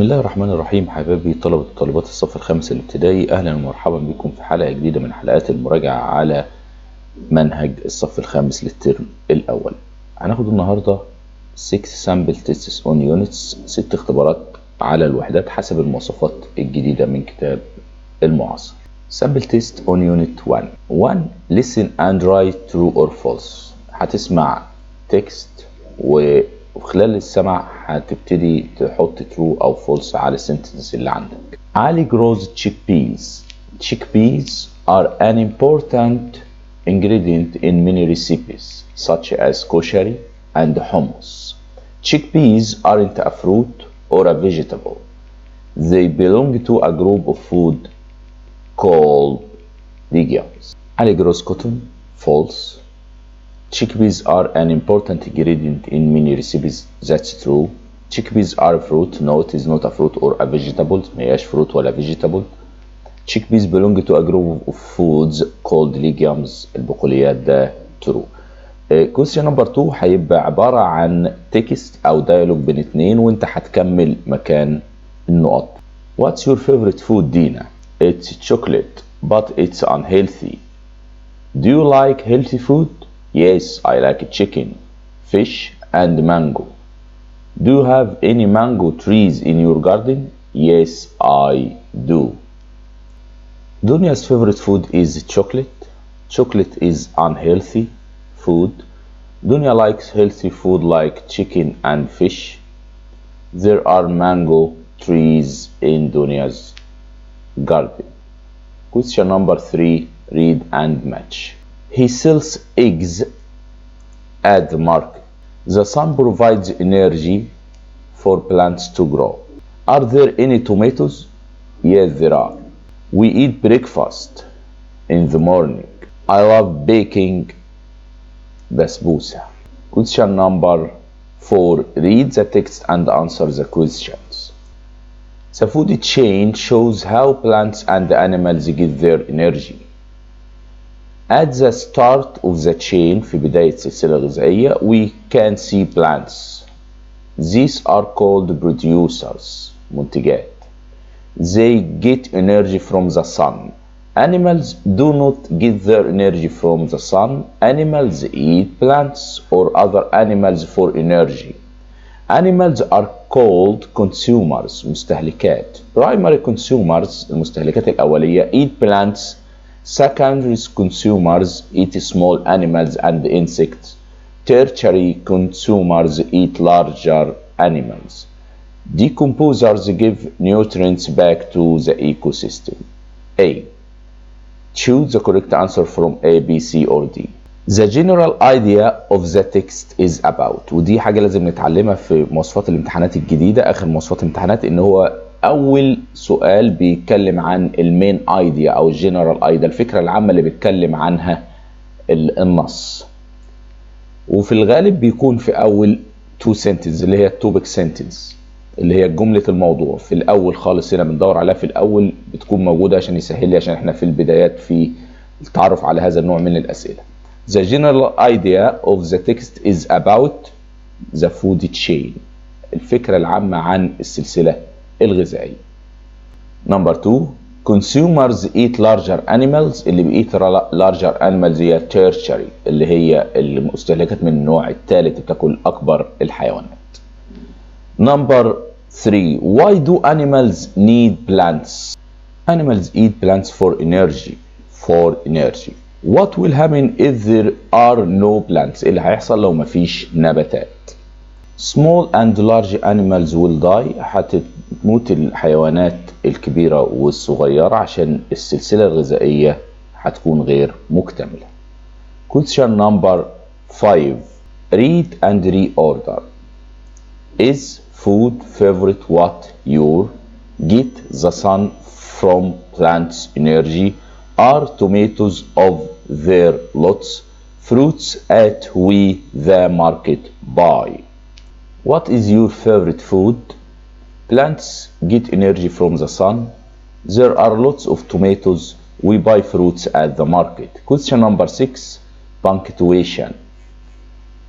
بسم الله الرحمن الرحيم. حبايبي طلبة وطالبات الصف الخامس الابتدائي، أهلا ومرحبا بكم في حلقة جديدة من حلقات المراجعة على منهج الصف الخامس للترم الأول. هناخد النهاردة 6 sample tests on units، 6 اختبارات على الوحدات حسب المواصفات الجديدة من كتاب المعاصر. sample test on unit 1 listen and write true or false. هتسمع تكست وخلال السمع هتبتدي تحط true أو false على السنتنس اللي عندك. علي grows chickpeas. Chickpeas are an important ingredient in many recipes such as kosher and hummus. Chickpeas aren't a fruit or a vegetable. They belong to a group of food called legumes. Ali grows cotton. False. Chickpeas are an important ingredient in many recipes. That's true. Chickpeas are a fruit. No, it is not a fruit or a vegetable. مهياش fruit ولا vegetable. Chickpeas belong to a group of foods called legumes. البقوليات ده true. question number 2 هيبقى عبارة عن text أو dialogue بين اتنين وانت هتكمل مكان النقط. What's your favorite food, Dina? It's chocolate, but it's unhealthy. Do you like healthy food? Yes, I like chicken, fish, and mango. Do you have any mango trees in your garden? Yes, I do. Dunia's favorite food is chocolate. Chocolate is unhealthy food. Dunya likes healthy food like chicken and fish. There are mango trees in Dunia's garden. Question number 3, read and match. He sells eggs at the market. The sun provides energy for plants to grow. Are there any tomatoes? Yes, there are. We eat breakfast in the morning. I love baking basbousa. Question number 4. Read the text and answer the questions. The food chain shows how plants and animals get their energy. At the start of the chain, في بداية السلسلة الغذائية, we can see plants. These are called producers, منتجات. They get energy from the sun. Animals do not get their energy from the sun. Animals eat plants or other animals for energy. Animals are called consumers, مستهلكات. Primary consumers, المستهلكات الأولية, eat plants. Secondary consumers eat small animals and insects. Tertiary consumers eat larger animals. Decomposers give nutrients back to the ecosystem. A. Choose the correct answer from A, B, C, or D. The general idea of the text is about. ودي حاجة لازم نتعلمها في مواصفات الامتحانات الجديدة. آخر مواصفات الامتحانات إن هو أول سؤال بيتكلم عن المين ايديا أو الجنرال ايديا، الفكرة العامة اللي بيتكلم عنها النص. وفي الغالب بيكون في أول 2 sentences اللي هي التوبيك سنتنس اللي هي جملة الموضوع. في الأول خالص هنا بندور عليها في الأول، بتكون موجودة عشان يسهل لي، عشان احنا في البدايات في التعرف على هذا النوع من الأسئلة. The general idea of the text is about the food chain. الفكرة العامة عن السلسلة الغذائية. Number 2. Consumers eat larger animals. اللي بيeat larger animals هي tertiary اللي هي المستهلكات من النوع الثالث، بتاكل أكبر الحيوانات. Number 3. Why do animals need plants? Animals eat plants for energy. For energy. What will happen if there are no plants? اللي هيحصل لو مفيش نباتات. Small and large animals will die. هتموت الحيوانات الكبيرة والصغيرة عشان السلسلة الغذائية هتكون غير مكتملة. Question number 5. Read and reorder. Is food favorite what your get the sun from plants energy? Are tomatoes of their lots? Fruits at we the market buy. What is your favorite food? Plants get energy from the sun. There are lots of tomatoes. We buy fruits at the market. Question number 6. Punctuation.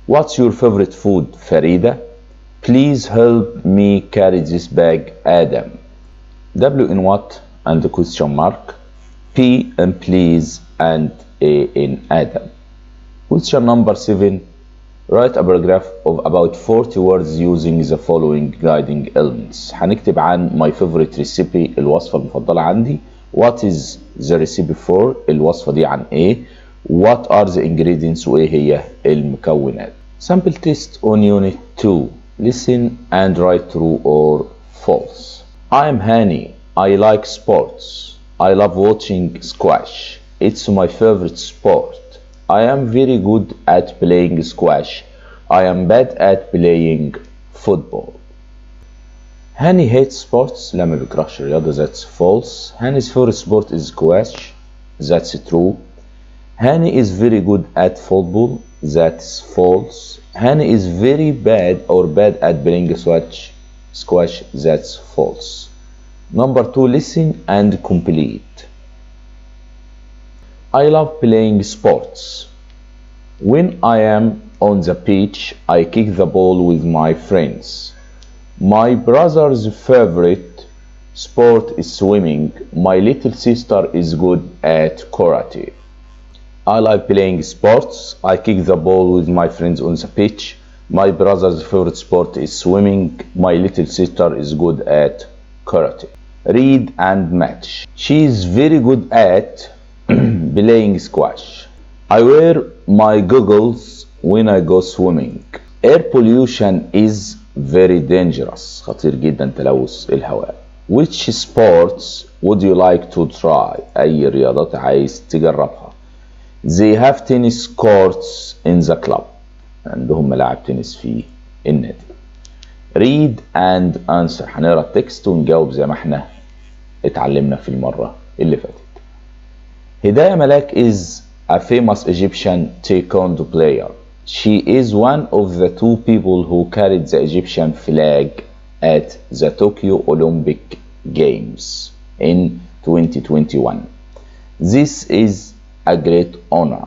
What's your favorite food, Farida? Please help me carry this bag, Adam. W in what and the question mark. P in please and A in Adam. Question number 7. Write a paragraph of about 40 words using the following guiding elements. هنكتب عن my favorite recipe الوصفة المفضلة عندي. What is the recipe for؟ الوصفة دي عن ايه؟ What are the ingredients؟ وايه هي المكونات؟ Sample test on unit 2. Listen and write true or false. I am Hani. I like sports. I love watching squash. It's my favorite sport. I am very good at playing squash. I am bad at playing football. Hani hates sports. لا ما بيكرهش الرياضة. That's false. Hani's favorite sport is squash. That's true. Hani is very good at football. That's false. Hani is very bad at playing squash. That's false. Number 2, listen and complete. I love playing sports. When I am on the beach, I kick the ball with my friends. My brother's favorite sport is swimming. My little sister is good at karate. I like playing sports. I kick the ball with my friends on the beach. My brother's favorite sport is swimming. My little sister is good at karate. Read and match. She is very good at playing squash. I wear my goggles when I go swimming. Air pollution is very dangerous. خطير جدا تلوث الهواء. Which sports would you like to try؟ أي رياضات عايز تجربها؟ They have tennis courts in the club. عندهم ملاعب تنس في النادي. Read and answer. هنقرا التكست ونجاوب زي ما احنا اتعلمنا في المرة اللي فاتت. هداية ملاك is a famous Egyptian taekwondo player. She is one of the 2 people who carried the Egyptian flag at the Tokyo Olympic Games in 2021. This is a great honor.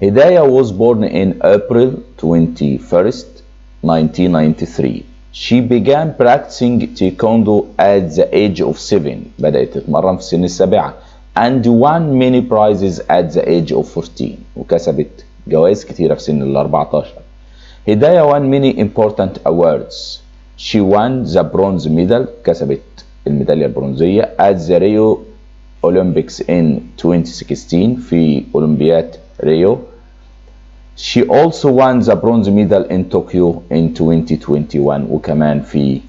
Hidayah was born in April 21st, 1993. She began practicing taekwondo at the age of 7. بدأت تتمرن في سن السابعة. And won many prizes at the age of 14. وكسبت جوائز كتيرة في سن ال 14. Hidayah won many important awards. She won the bronze medal. كسبت الميدالية البرونزية at the Rio Olympics in 2016 في أولمبياد ريو. She also won the bronze medal in Tokyo in 2021 وكمان في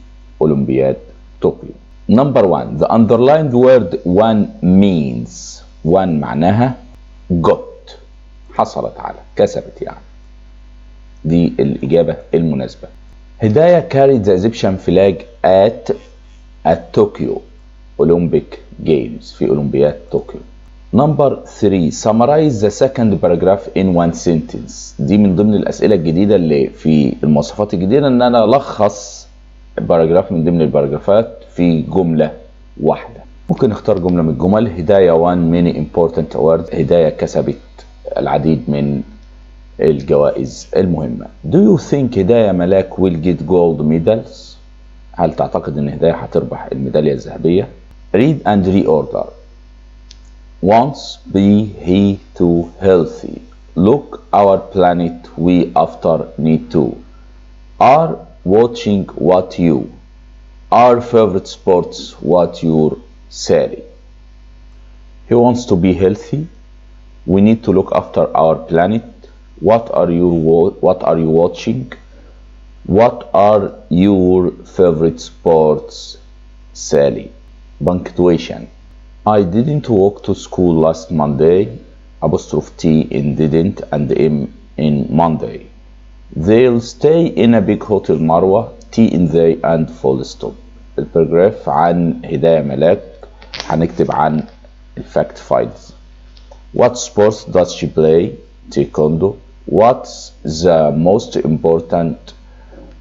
أولمبياد طوكيو. Number 1. The underlined word one means. one معناها got. حصلت على كسبت يعني. دي الإجابة المناسبة. Hidayah carried the Egyptian flag at Tokyo Olympic Games في أولمبياد طوكيو. Number 3. Summarize the second paragraph in one sentence. دي من ضمن الأسئلة الجديدة اللي في المواصفات الجديدة إن أنا ألخص باراجراف من ضمن الباراجرافات في جملة واحدة. ممكن نختار جملة من الجمل. هداية won many important awards. هداية كسبت العديد من الجوائز المهمة. Do you think هداية ملاك will get gold medals؟ هل تعتقد إن هداية هتربح الميدالية الذهبية؟ Read and reorder. Wants be he too healthy. Look our planet we after need to. Are watching what you. Our favorite sports what your Sally. He wants to be healthy. We need to look after our planet. What are you watching? What are your favorite sports, Sally? Punctuation. I didn't walk to school last Monday. Apostrophe T in didn't and M in Monday. They'll stay in a big hotel Marwa. T in they and full stop. الباراجراف عن هداية ملاك هنكتب عن الفاكت فايلز. What sports does she play? Taekwondo. What's the most important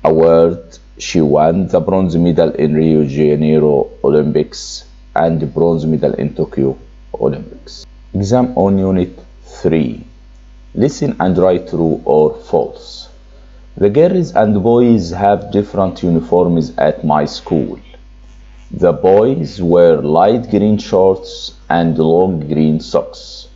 award she won? The bronze medal in Rio de Janeiro Olympics and the bronze medal in Tokyo Olympics. Exam on Unit 3. Listen and write true or false. The girls and boys have different uniforms at my school. The boys wear light green shorts and long green socks.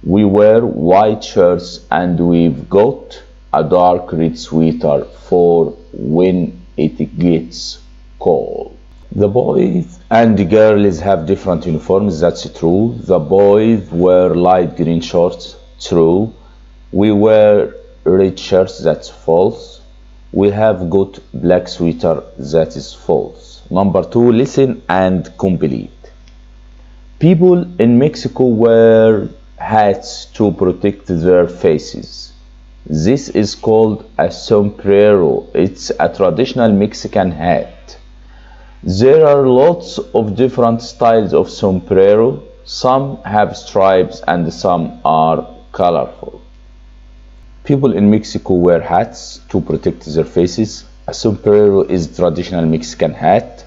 We wear white shirts and we've got a dark red sweater for when it gets cold. The boys and the girls have different uniforms. That's true. The boys wear light green shorts. True. We wear red shirts. That's false. We have got black sweater. That is false. Number 2, listen and complete. People in Mexico wear hats to protect their faces. This is called a sombrero. It's a traditional Mexican hat. There are lots of different styles of sombrero. Some have stripes and some are colorful. People in Mexico wear hats to protect their faces. A sombrero is traditional Mexican hat.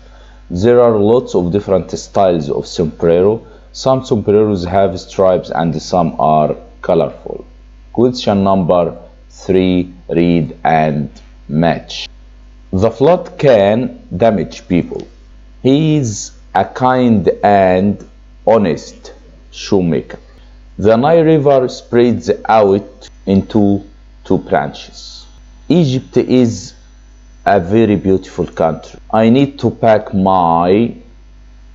There are lots of different styles of sombrero. Some sombreros have stripes and some are colorful. Question number 3, read and match. The flood can damage people. He is a kind and honest shoemaker. The Nile River spreads out into 2 branches. Egypt is a very beautiful country. I need to pack my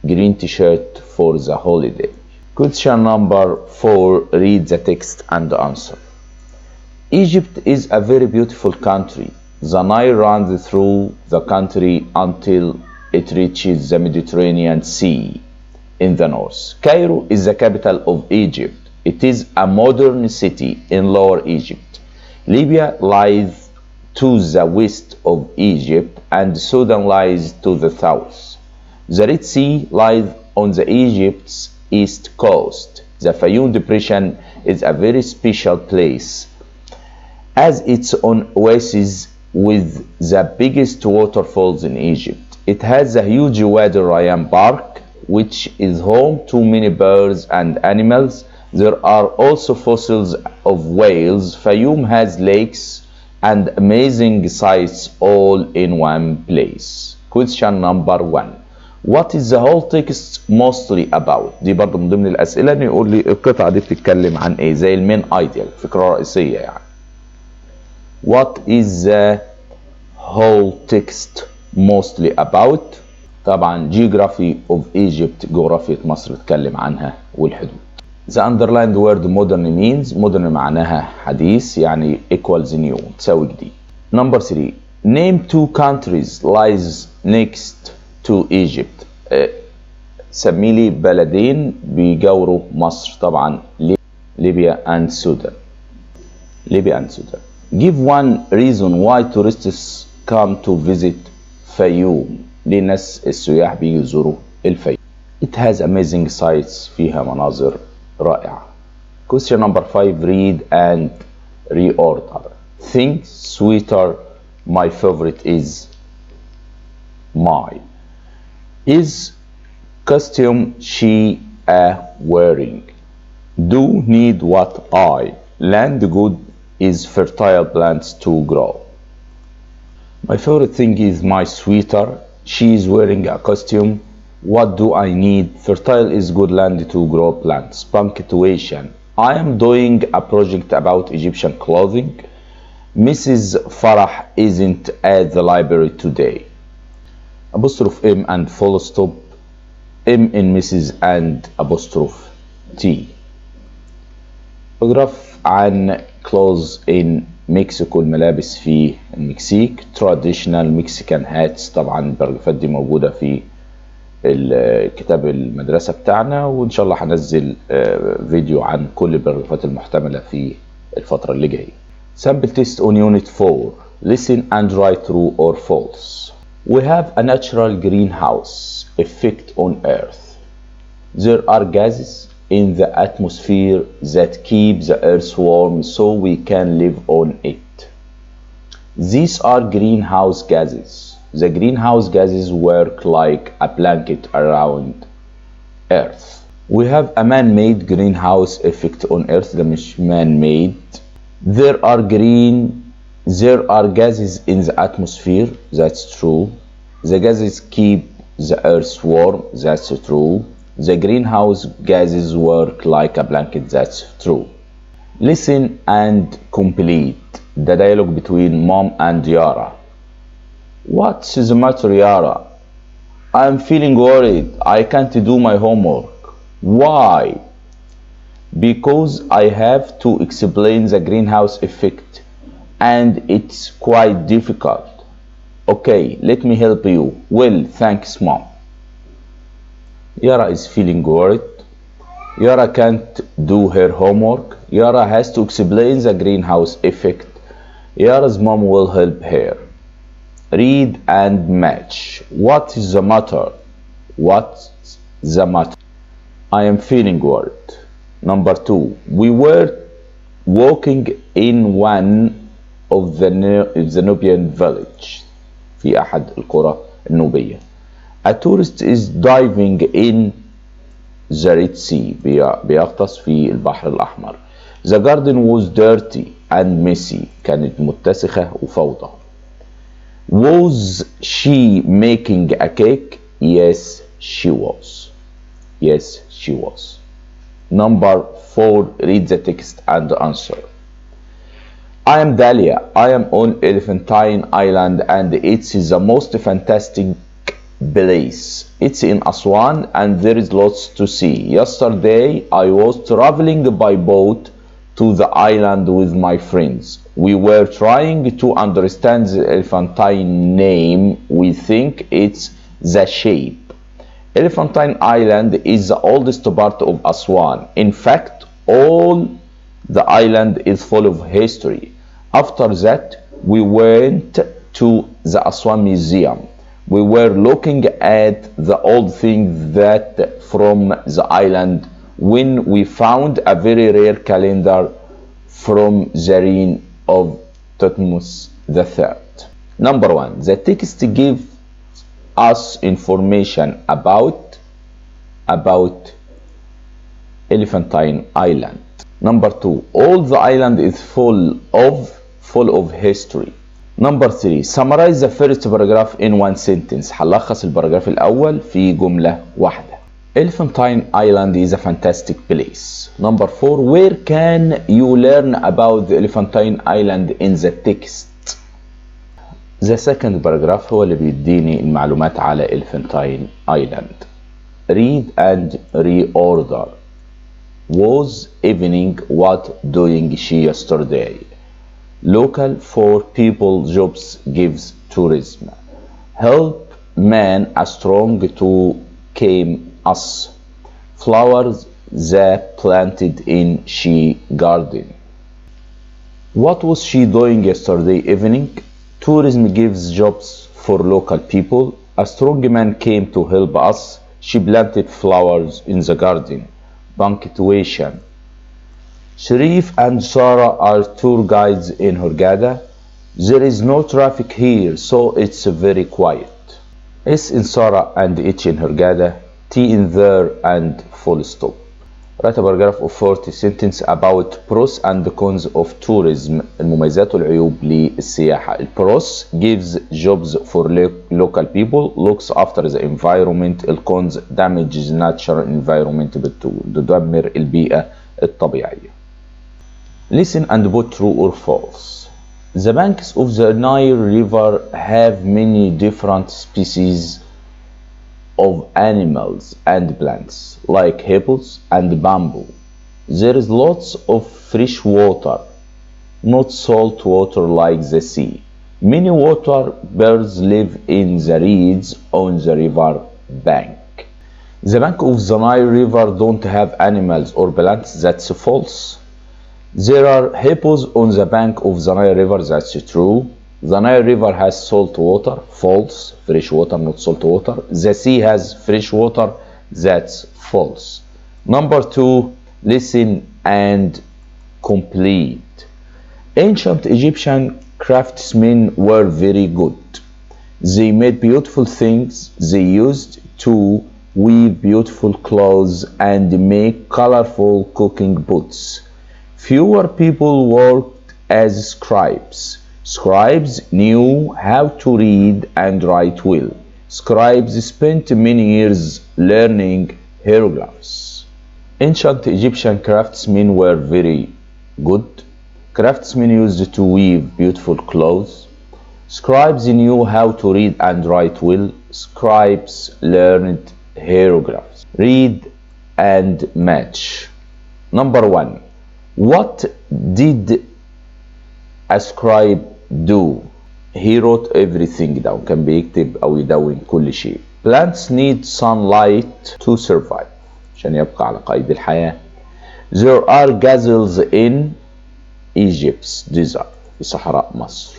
green t-shirt for the holiday. Question number 4, read the text and answer. Egypt is a very beautiful country. The Nile runs through the country until it reaches the Mediterranean Sea in the north. Cairo is the capital of Egypt. It is a modern city in Lower Egypt. Libya lies to the west of Egypt and Sudan lies to the south. The Red Sea lies on the Egypt's east coast. The Fayum Depression is a very special place as it's on oasis with the biggest waterfalls in Egypt. It has a huge Wadi Rayyan Park, which is home to many birds and animals. There are also fossils of whales. Fayum has lakes and amazing sights all in one place. Question number 1. What is the whole text mostly about? دي برضه من ضمن الأسئلة إنه يقول لي القطعة دي بتتكلم عن إيه؟ زي المين ايديال، فكرة رئيسية يعني. What is the whole text mostly about? طبعا Geography of Egypt، جغرافية مصر اتكلم عنها والحدود. The underlined word modern means، modern معناها حديث يعني equals new، تساوي جديد. Number 3. Name 2 countries lies next to Egypt. سمي لي بلدين بيجاوروا مصر. طبعا ليبيا and Sudan. Libya and Sudan. Give one reason why tourists come to visit Fayum. ليه الناس السياح بيجوا يزوروا الفيوم. It has amazing sights، فيها مناظر رائعة. Question number 5, read and reorder. Think sweater, my favorite is my. Is costume she wearing? Do need what I. Land good is fertile plants to grow. My favorite thing is my sweater. She is wearing a costume. What do I need? Fertile is good land to grow plants. Punctuation. I am doing a project about Egyptian clothing. Mrs. Farah isn't at the library today. Apostrophe M and full stop. M in Mrs. and apostrophe T. Paragraph عن clothes in Mexico، الملابس في المكسيك. Traditional Mexican hats. طبعا البراجرافات دي موجودة في الكتاب المدرسة بتاعنا، وإن شاء الله هنزل فيديو عن كل البراجرافات المحتملة في الفترة اللي جاية. Sample test on unit 4. Listen and write true or false. We have a natural greenhouse effect on Earth. There are gases in the atmosphere that keep the Earth warm so we can live on it. These are greenhouse gases. The greenhouse gases work like a blanket around Earth. We have a man-made greenhouse effect on Earth. ده مش man-made. There are green There are gases in the atmosphere. That's true. The gases keep the earth warm. That's true. The greenhouse gases work like a blanket. That's true. Listen and complete the dialogue between Mom and Yara. What's the matter, Yara? I'm feeling worried. I can't do my homework. Why? Because I have to explain the greenhouse effect and it's quite difficult. Okay, let me help you. Well, thanks, Mom. Yara is feeling worried. Yara can't do her homework. Yara has to explain the greenhouse effect. Yara's mom will help her. Read and match. What is the matter? What's the matter? I am feeling worried. Number 2. We were walking in one of the Nubian village. في أحد القرى النوبية. A tourist is diving in the Red Sea. بيغطس في البحر الأحمر. The garden was dirty and messy. كانت متسخة وفوضى. Was she making a cake? Yes, she was. Yes, she was. Number 4. Read the text and answer. I am Dahlia. I am on Elephantine Island and it's the most fantastic place. It's in Aswan and there is lots to see. Yesterday I was traveling by boat to the island with my friends. We were trying to understand the elephantine name. We think it's the shape. Elephantine Island is the oldest part of Aswan. In fact, all the island is full of history. After that, we went to the Aswan Museum. We were looking at the old things that from the island when we found a very rare calendar from the reign of Thutmose III. Number 1. The text gives us information about Elephantine Island. Number 2. All the island is full of history. Number 3. Summarize the first paragraph in one sentence. هنلخص البراجراف الأول في جملة واحدة. Elephantine Island is a fantastic place. Number 4. Where can you learn about the Elephantine Island in the text? The second paragraph هو اللي بيديني المعلومات على Elephantine Island. Read and reorder. Was evening what doing she yesterday? Local for people jobs gives tourism. Help man a strong to came us. Flowers that planted in she garden. What was she doing yesterday evening? Tourism gives jobs for local people. A strong man came to help us. She planted flowers in the garden. Punctuation. Sharif and Sarah are tour guides in Hurghada. There is no traffic here, so it's very quiet. S in Sarah and H in Hurghada. T in there and full stop. Write a paragraph of 40 sentences about pros and cons of tourism. المميزات والعيوب للسياحة. Pros gives jobs for local people, looks after the environment. Cons damages natural environment بتدمر البيئة الطبيعية. Listen and put true or false. The banks of the Nile River have many different species of animals and plants, like hippos and bamboo. There is lots of fresh water, not salt water like the sea. Many water birds live in the reeds on the river bank. The bank of the Nile River don't have animals or plants. That's false. There are hippos on the bank of the Nile River. That's true. The Nile River has salt water. False. Fresh water, not salt water. The sea has fresh water. That's false. Number 2, listen and complete. Ancient Egyptian craftsmen were very good. They made beautiful things. They used to weave beautiful clothes and make colorful cooking pots. Fewer people worked as scribes, Scribes knew how to read and write well. Scribes spent many years learning hieroglyphs. Ancient Egyptian craftsmen were very good. Craftsmen used to weave beautiful clothes. Scribes knew how to read and write well. Scribes learned hieroglyphs. Read and match. Number 1. What did a scribe do? He wrote everything down. كان بيكتب أو يدون كل شيء. Plants need sunlight to survive. عشان يبقى على قيد الحياة. There are gazelles in Egypt's desert. في صحراء مصر.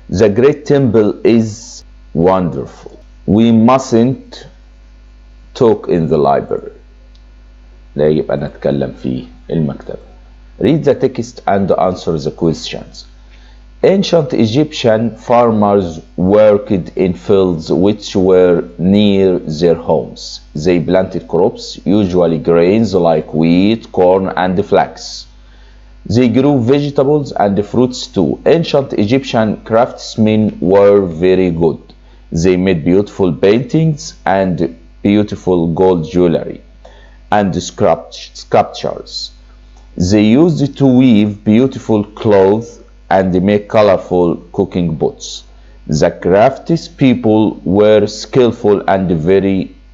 The great temple is wonderful. We mustn't talk in the library. لا يجب أن نتكلم في المكتبة. Read the text and answer the questions. Ancient Egyptian farmers worked in fields which were near their homes. They planted crops, usually grains like wheat, corn, and flax. They grew vegetables and fruits too. Ancient Egyptian craftsmen were very good. They made beautiful paintings and beautiful gold jewelry and sculptures. They used to weave beautiful clothes and make colorful cooking pots. The craftspeople were skillful and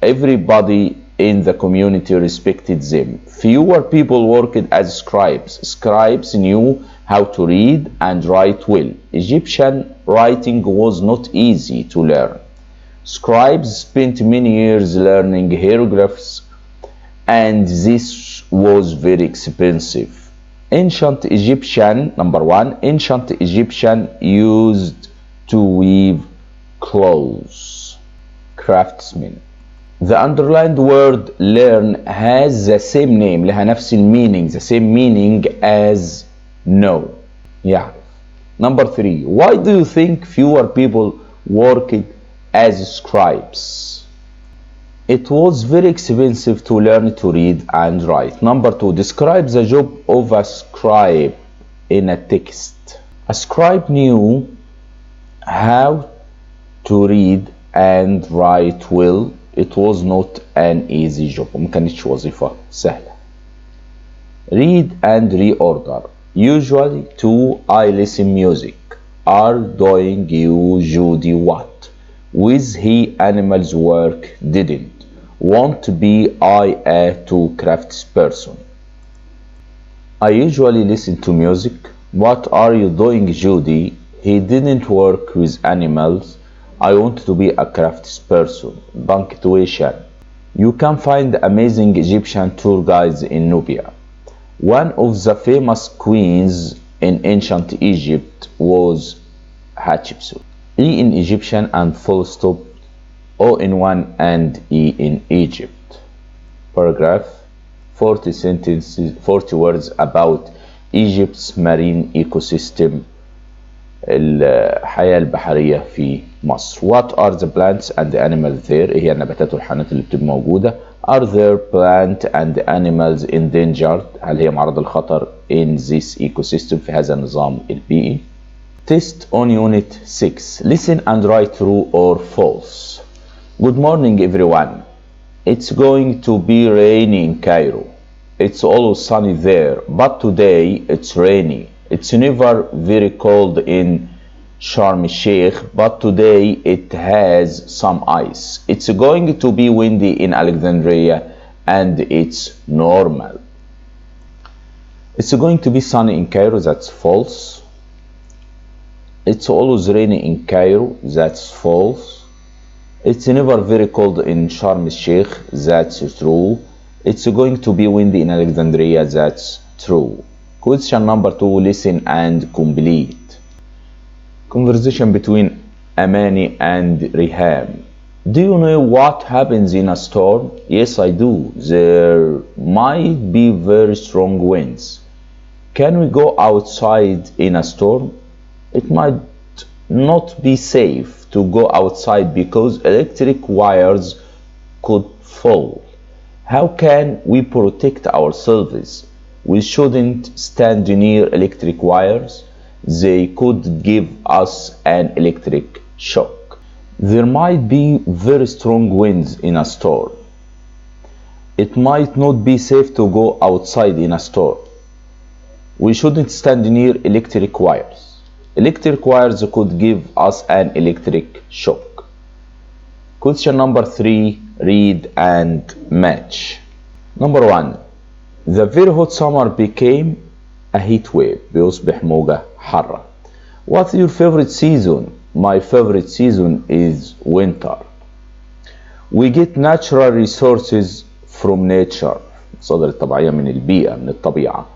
everybody in the community respected them. Fewer people worked as scribes. Scribes knew how to read and write well. Egyptian writing was not easy to learn. Scribes spent many years learning hieroglyphs, and this was very expensive. Ancient Egyptian, number 1, ancient Egyptian used to weave clothes. Craftsmen. The underlined word learn has the same name, لها نفس المينينج, the same meaning as know. Yeah. Number 3, why do you think fewer people worked as scribes? It was very expensive to learn to read and write. Number 2, describe the job of a scribe in a text. A scribe knew how to read and write well. It was not an easy job. ما كانتش وظيفة سهلة. Read and reorder. Usually to I listen music. Are doing you Judy what? With he animals work didn't. Want be I a to crafts person. I usually listen to music. What are you doing, Judy? He didn't work with animals. I want to be a crafts person. Punctuation. You can find amazing Egyptian tour guides in Nubia. One of the famous queens in ancient Egypt was Hatshepsut. E in Egyptian and full stop, O in one and E in Egypt. Paragraph 40 sentences, 40 words about Egypt's marine ecosystem, الحياة البحرية في مصر. What are the plants and the animals there? إيه هي النباتات والحيوانات اللي بتبقى موجودة؟ Are there plant and animals endangered? هل هي معرض الخطر in this ecosystem في هذا النظام البيئي؟ Test on Unit 6. Listen and write true or false. Good morning everyone. It's going to be rainy in Cairo. It's always sunny there, but today it's rainy. It's never very cold in Sharm el-Sheikh, but today it has some ice. It's going to be windy in Alexandria, and it's normal. It's going to be sunny in Cairo, that's false. It's always rainy in Cairo, that's false. It's never very cold in Sharm el-Sheikh, that's true. It's going to be windy in Alexandria, that's true. Question number 2, listen and complete. Conversation between Amani and Riham. Do you know what happens in a storm? Yes, I do. There might be very strong winds. Can we go outside in a storm? It might not be safe to go outside because electric wires could fall. How can we protect ourselves? We shouldn't stand near electric wires. they could give us an electric shock. There might be very strong winds in a storm. It might not be safe to go outside in a storm. We shouldn't stand near electric wires. Electric wires could give us an electric shock. Question number 3, read and match. Number 1. The very hot summer became a heat wave. بيصبح موجة حارة. What's your favorite season? My favorite season is winter. We get natural resources from nature. مصادر الطبيعية من البيئة، من الطبيعة.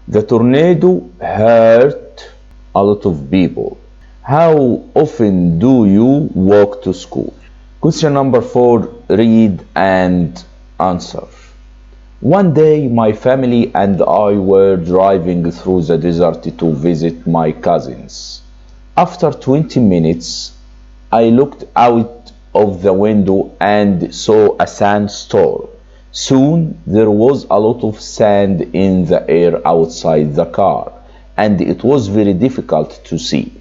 The tornado hurt a lot of people. How often do you walk to school? Question number 4, read and answer. One day my family and I were driving through the desert to visit my cousins. After 20 minutes, I looked out of the window and saw a sandstorm. Soon there was a lot of sand in the air outside the car, and it was very difficult to see.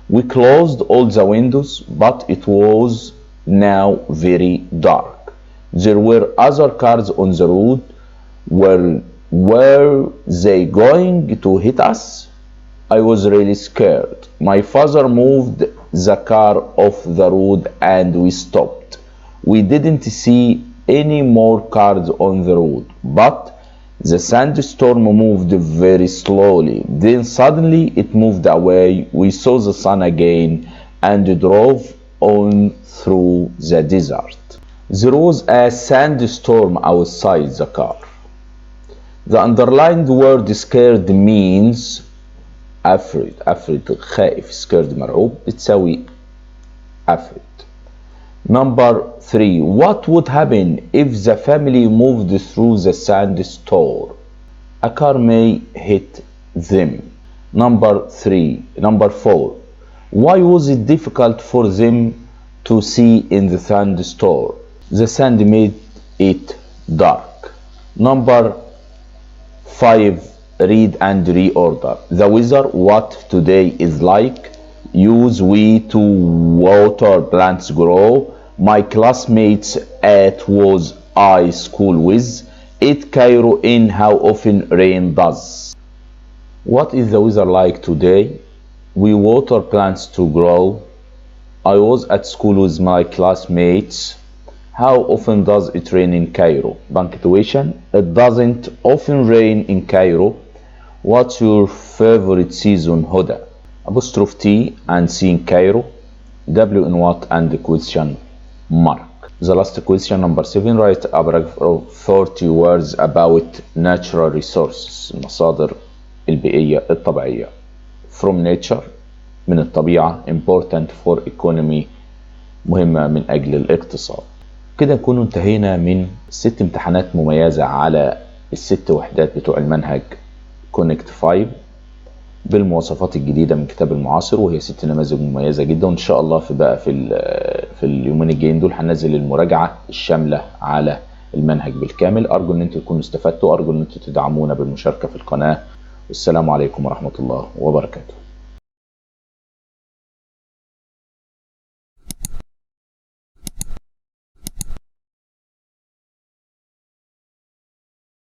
We closed all the windows, but it was now very dark. There were other cars on the road. Were they going to hit us? I was really scared. My father moved the car off the road and we stopped. We didn't see any more cars on the road, but the sandstorm moved very slowly. Then suddenly it moved away. We saw the sun again and drove on through the desert. There was a sandstorm outside the car. The underlined word scared means afraid. خائف. scared مرعوب بتساوي afraid. Number 3. What would happen if the family moved through the sandstorm? A car may hit them. Number 4. Why was it difficult for them to see in the sandstorm? The sand made it dark. Number 5. Read and reorder. The weather, what today is like. Use we to water plants grow. My classmates at was I school with. At Cairo in how often rain does. What is the weather like today? We water plants to grow. I was at school with my classmates. How often does it rain in Cairo? Punctuation. It doesn't often rain in Cairo. What's your favorite season, Huda? Apostrophe T and C in Cairo. W in what and the question mark. The last question, number 7. Write a paragraph of 40 words about natural resources. المصادر البيئية الطبيعية. From nature من الطبيعة. Important for economy مهمة من أجل الاقتصاد. كده نكون انتهينا من 6 امتحانات مميزة على ال6 وحدات بتوع المنهج كونكت 5 بالمواصفات الجديدة من كتاب المعاصر، وهي 6 نماذج مميزة جدا. وان شاء الله في اليومين الجايين دول هننزل المراجعة الشاملة على المنهج بالكامل. ارجو ان انتم تكونوا استفدتوا، ارجو ان انتم تدعمونا بالمشاركة في القناة. والسلام عليكم ورحمة الله وبركاته.